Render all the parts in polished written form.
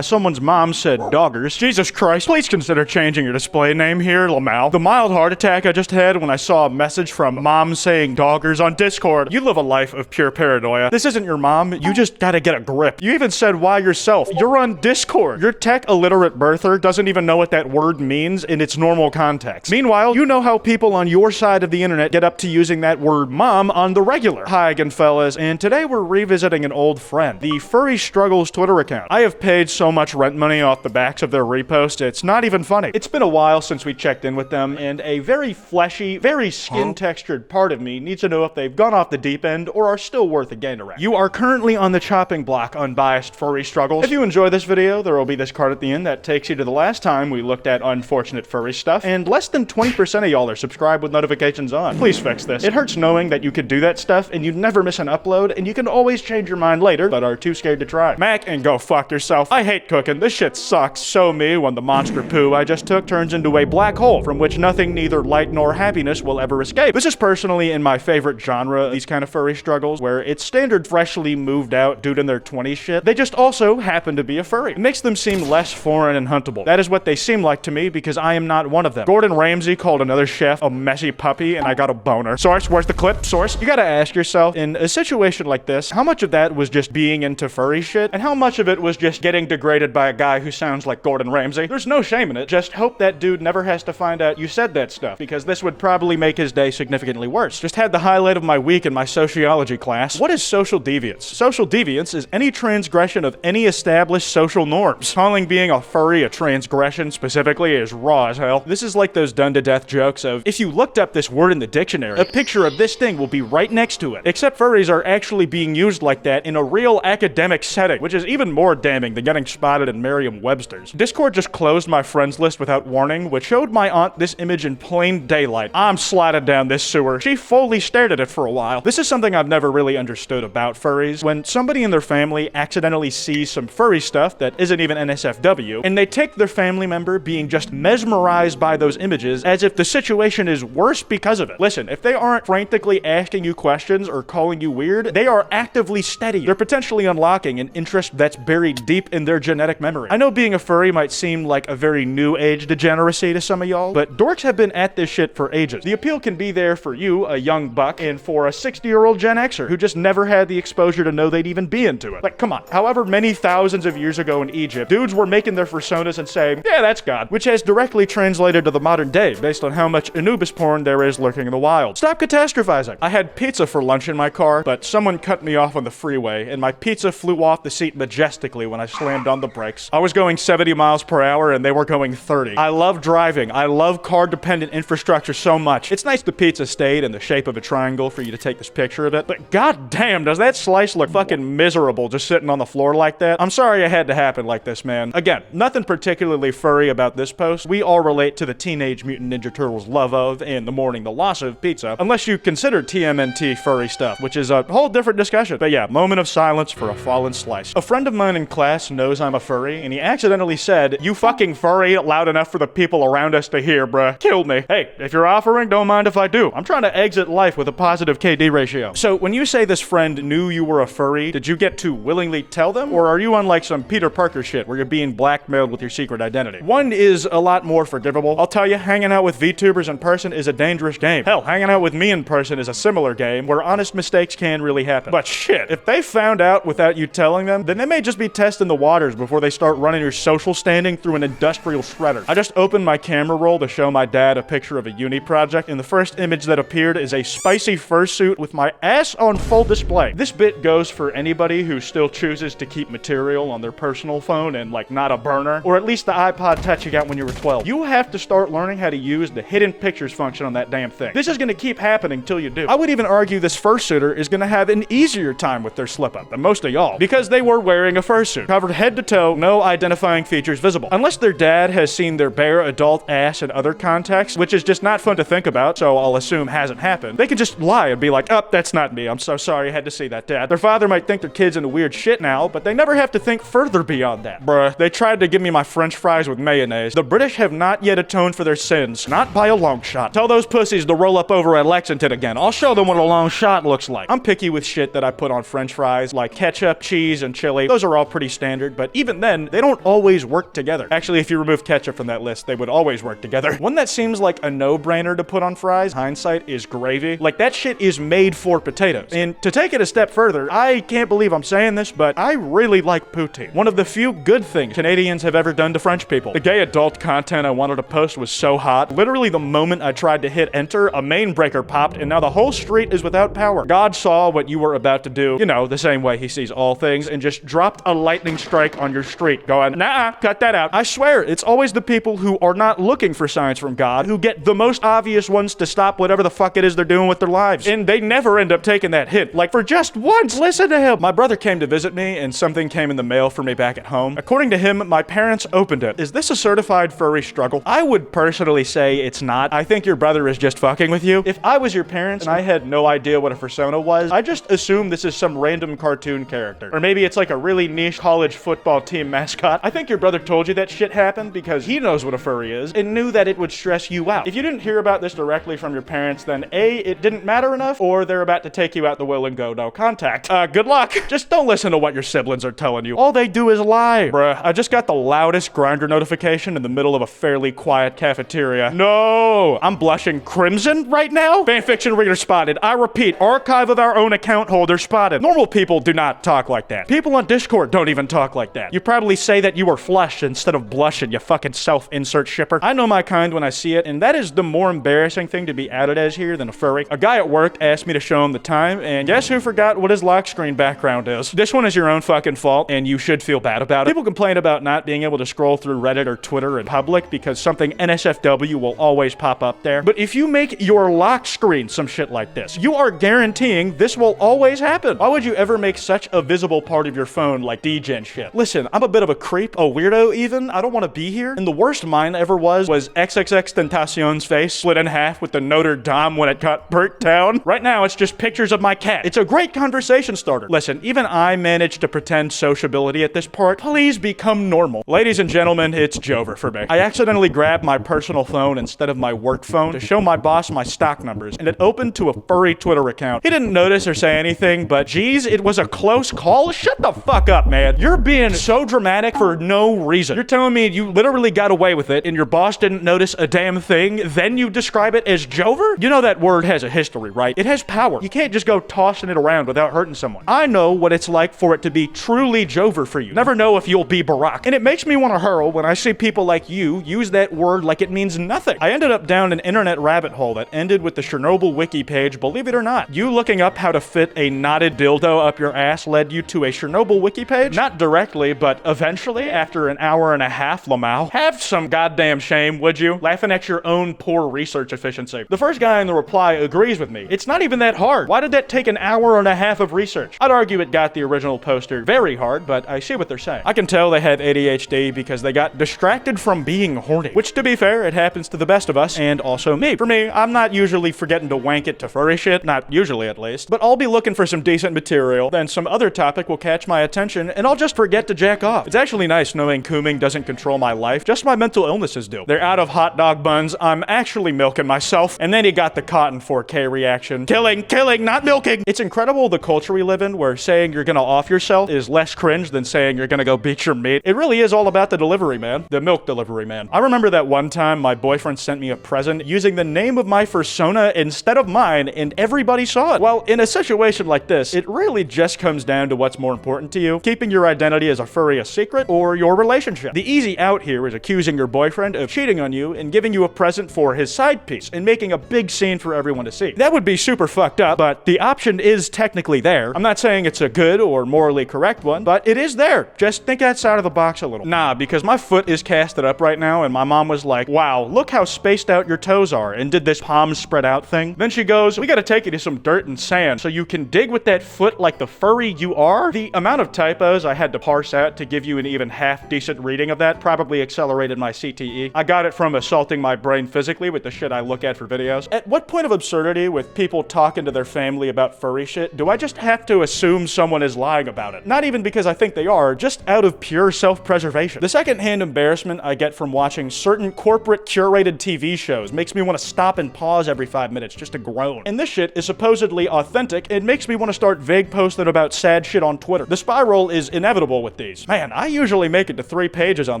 Someone's mom said doggers. Jesus Christ, please consider changing your display name here, Lamau. The mild heart attack I just had when I saw a message from mom saying doggers on Discord. You live a life of pure paranoia. This isn't your mom, you just gotta get a grip. You even said why yourself. You're on Discord. Your tech illiterate birther doesn't even know what that word means in its normal context. Meanwhile, you know how people on your side of the internet get up to using that word mom on the regular. Hi again, fellas, and today we're revisiting an old friend, the Furry Struggles Twitter account. I have paid so much rent money off the backs of their reposts, it's not even funny. It's been a while since we checked in with them, and a very fleshy, very skin-textured part of me needs to know if they've gone off the deep end or are still worth a gain around. You are currently on the chopping block, unbiased Furry Struggles. If you enjoy this video, there will be this card at the end that takes you to the last time we looked at unfortunate furry stuff, and less than 20% of y'all are subscribed with notifications on. Please fix this. It hurts knowing that you could do that stuff and you'd never miss an upload, and you can always change your mind later, but are too scared to try. Mac, and go fuck yourself. I hate cooking. This shit sucks. So me when the monster poo I just took turns into a black hole from which nothing, neither light nor happiness, will ever escape. This is personally in my favorite genre, these kind of furry struggles, where it's standard freshly moved out dude in their 20s shit. They just also happen to be a furry. It makes them seem less foreign and huntable. That is what they seem like to me because I am not one of them. Gordon Ramsay called another chef a messy puppy and I got a boner. Source, where's the clip? Source, you gotta ask yourself, in a situation like this, how much of that was just being into furry shit and how much of it was just getting degraded by a guy who sounds like Gordon Ramsay? There's no shame in it. Just hope that dude never has to find out you said that stuff, because this would probably make his day significantly worse. Just had the highlight of my week in my sociology class. What is social deviance? Social deviance is any transgression of any established social norms. Calling being a furry a transgression specifically is raw as hell. This is like those done to death jokes of, if you looked up this word in the dictionary, a picture of this thing will be right next to it. Except furries are actually being used like that in a real academic setting, which is even more damning than getting spotted in Merriam-Webster's. Discord just closed my friends list without warning, which showed my aunt this image in plain daylight. I'm sliding down this sewer. She fully stared at it for a while. This is something I've never really understood about furries. When somebody in their family accidentally sees some furry stuff that isn't even NSFW, and they take their family member being just mesmerized by those images as if the situation is worse because of it. Listen, if they aren't frantically asking you questions or calling you weird, they are actively steady. They're potentially unlocking an interest that's buried deep in their genetic memory. I know being a furry might seem like a very new age degeneracy to some of y'all, but dorks have been at this shit for ages. The appeal can be there for you, a young buck, and for a 60-year-old Gen Xer who just never had the exposure to know they'd even be into it. Like, come on. However many thousands of years ago in Egypt, dudes were making their personas and saying, yeah, that's God, which has directly translated to the modern day based on how much Anubis porn there is lurking in the wild. Stop catastrophizing. I had pizza for lunch in my car, but someone cut me off on the freeway, and my pizza flew off the seat majestically when I slammed on the brakes. I was going 70 miles per hour and they were going 30. I love driving. I love car-dependent infrastructure so much. It's nice the pizza stayed in the shape of a triangle for you to take this picture of it, but goddamn, does that slice look fucking miserable just sitting on the floor like that? I'm sorry it had to happen like this, man. Again, nothing particularly furry about this post. We all relate to the Teenage Mutant Ninja Turtles' love of, and the mourning the loss of, pizza, unless you consider TMNT furry stuff, which is a whole different discussion. But yeah, moment of silence for a fallen slice. A friend of mine in class knows I'm a furry, and he accidentally said, "You fucking furry," loud enough for the people around us to hear, bruh. Killed me. Hey, if you're offering, don't mind if I do. I'm trying to exit life with a positive KD ratio. So when you say this friend knew you were a furry, did you get to willingly tell them? Or are you on like some Peter Parker shit where you're being blackmailed with your secret identity? One is a lot more forgivable. I'll tell you, hanging out with VTubers in person is a dangerous game. Hell, hanging out with me in person is a similar game where honest mistakes can really happen. But shit, if they found out without you telling them, then they may just be testing the waters before they start running your social standing through an industrial shredder. I just opened my camera roll to show my dad a picture of a uni project, and the first image that appeared is a spicy fursuit with my ass on full display. This bit goes for anybody who still chooses to keep material on their personal phone and like not a burner, or at least the iPod Touch you got when you were 12. You have to start learning how to use the hidden pictures function on that damn thing. This is gonna keep happening till you do. I would even argue this fursuiter is gonna have an easier time with their slip up than most of y'all, because they were wearing a fursuit, covered head to toe, no identifying features visible. Unless their dad has seen their bare adult ass in other contexts, which is just not fun to think about, so I'll assume hasn't happened, they can just lie and be like, oh, that's not me, I'm so sorry I had to see that, Dad. Their father might think their kid's into weird shit now, but they never have to think further beyond that. Bruh, they tried to give me my french fries with mayonnaise. The British have not yet atoned for their sins, not by a long shot. Tell those pussies to roll up over at Lexington again. I'll show them what a long shot looks like. I'm picky with shit that I put on french fries, like ketchup, cheese, and chili. Those are all pretty standard. but even then, they don't always work together. Actually, if you remove ketchup from that list, they would always work together. One that seems like a no-brainer to put on fries, hindsight, is gravy. Like, that shit is made for potatoes. And to take it a step further, I can't believe I'm saying this, but I really like poutine. One of the few good things Canadians have ever done to French people. The gay adult content I wanted to post was so hot. Literally the moment I tried to hit enter, a main breaker popped, and now the whole street is without power. God saw what you were about to do, you know, the same way he sees all things, and just dropped a lightning strike on your street, going, nah, cut that out. I swear, it's always the people who are not looking for signs from God who get the most obvious ones to stop whatever the fuck it is they're doing with their lives. And they never end up taking that hint. Like, for just once, listen to him. My brother came to visit me, and something came in the mail for me back at home. According to him, my parents opened it. Is this a certified furry struggle? I would personally say it's not. I think your brother is just fucking with you. If I was your parents and I had no idea what a fursona was, I just assume this is some random cartoon character. Or maybe it's like a really niche college football team mascot. I think your brother told you that shit happened because he knows what a furry is and knew that it would stress you out. If you didn't hear about this directly from your parents, then A, it didn't matter enough, or they're about to take you out the will and go no contact. Good luck. Just don't listen to what your siblings are telling you. All they do is lie. Bruh, I just got the loudest Grindr notification in the middle of a fairly quiet cafeteria. No! I'm blushing crimson right now? Fanfiction reader spotted. I repeat, archive of our own account holder spotted. Normal people do not talk like that. People on Discord don't even talk like that. You probably say that you were flushed instead of blushing, you fucking self-insert shipper. I know my kind when I see it, and that is the more embarrassing thing to be outed as here than a furry. A guy at work asked me to show him the time, and guess who forgot what his lock screen background is? This one is your own fucking fault, and you should feel bad about it. People complain about not being able to scroll through Reddit or Twitter in public because something NSFW will always pop up there. But if you make your lock screen some shit like this, you are guaranteeing this will always happen. Why would you ever make such a visible part of your phone like degen shit? Listen, I'm a bit of a creep, a weirdo even. I don't want to be here. And the worst mine ever was XXXTentacion's face split in half with the Notre Dame when it got burnt down. Right now, it's just pictures of my cat. It's a great conversation starter. Listen, even I managed to pretend sociability at this part. Please become normal. Ladies and gentlemen, it's Jover for me. I accidentally grabbed my personal phone instead of my work phone to show my boss my stock numbers, and it opened to a furry Twitter account. He didn't notice or say anything, but geez, it was a close call. Shut the fuck up, man. You're being so dramatic for no reason. You're telling me you literally got away with it and your boss didn't notice a damn thing, then you describe it as Jover? You know that word has a history, right? It has power. You can't just go tossing it around without hurting someone. I know what it's like for it to be truly Jover for you. Never know if you'll be Barack. And it makes me want to hurl when I see people like you use that word like it means nothing. I ended up down an internet rabbit hole that ended with the Chernobyl wiki page, believe it or not. You looking up how to fit a knotted dildo up your ass led you to a Chernobyl wiki page? Not directly, but eventually, after an hour and a half, Lamau. Have some goddamn shame, would you? Laughing at your own poor research efficiency. The first guy in the reply agrees with me. It's not even that hard. Why did that take an hour and a half of research? I'd argue it got the original poster very hard, but I see what they're saying. I can tell they have ADHD because they got distracted from being horny. Which, to be fair, it happens to the best of us, and also me. For me, I'm not usually forgetting to wank it to furry shit, not usually at least, but I'll be looking for some decent material, then some other topic will catch my attention, and I'll just forget to jack off. It's actually nice knowing cooming doesn't control my life, just my mental illnesses do. They're out of hot dog buns, I'm actually milking myself, and then he got the cotton 4K reaction. Killing, not milking! It's incredible the culture we live in where saying you're gonna off yourself is less cringe than saying you're gonna go beat your meat. It really is all about the delivery man. The milk delivery man. I remember that one time my boyfriend sent me a present using the name of my fursona instead of mine, and everybody saw it. Well, in a situation like this, it really just comes down to what's more important to you. Keeping your identity as a furry a secret, or your relationship. The easy out here is accusing your boyfriend of cheating on you and giving you a present for his side piece and making a big scene for everyone to see. That would be super fucked up, but the option is technically there. I'm not saying it's a good or morally correct one, but it is there. Just think outside of the box a little. Nah, because my foot is casted up right now, and my mom was like, wow, look how spaced out your toes are, and did this palms spread out thing. Then she goes, we gotta take you to some dirt and sand so you can dig with that foot like the furry you are. The amount of typos I had to parse out to give you an even half decent reading of that probably accelerated my CTE. I got it from assaulting my brain physically with the shit I look at for videos. At what point of absurdity with people talking to their family about furry shit do I just have to assume someone is lying about it? Not even because I think they are, just out of pure self-preservation. The secondhand embarrassment I get from watching certain corporate curated TV shows makes me want to stop and pause every 5 minutes just to groan. And this shit is supposedly authentic. It makes me want to start vague posting about sad shit on Twitter. The spiral is inevitable with these. Man, I usually make it to 3 pages on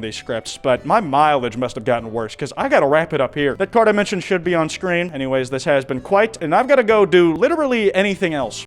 these scripts, but my mileage must have gotten worse, because I gotta wrap it up here. That card I mentioned should be on screen. Anyways, this has been Kwite, and I've gotta go do literally anything else.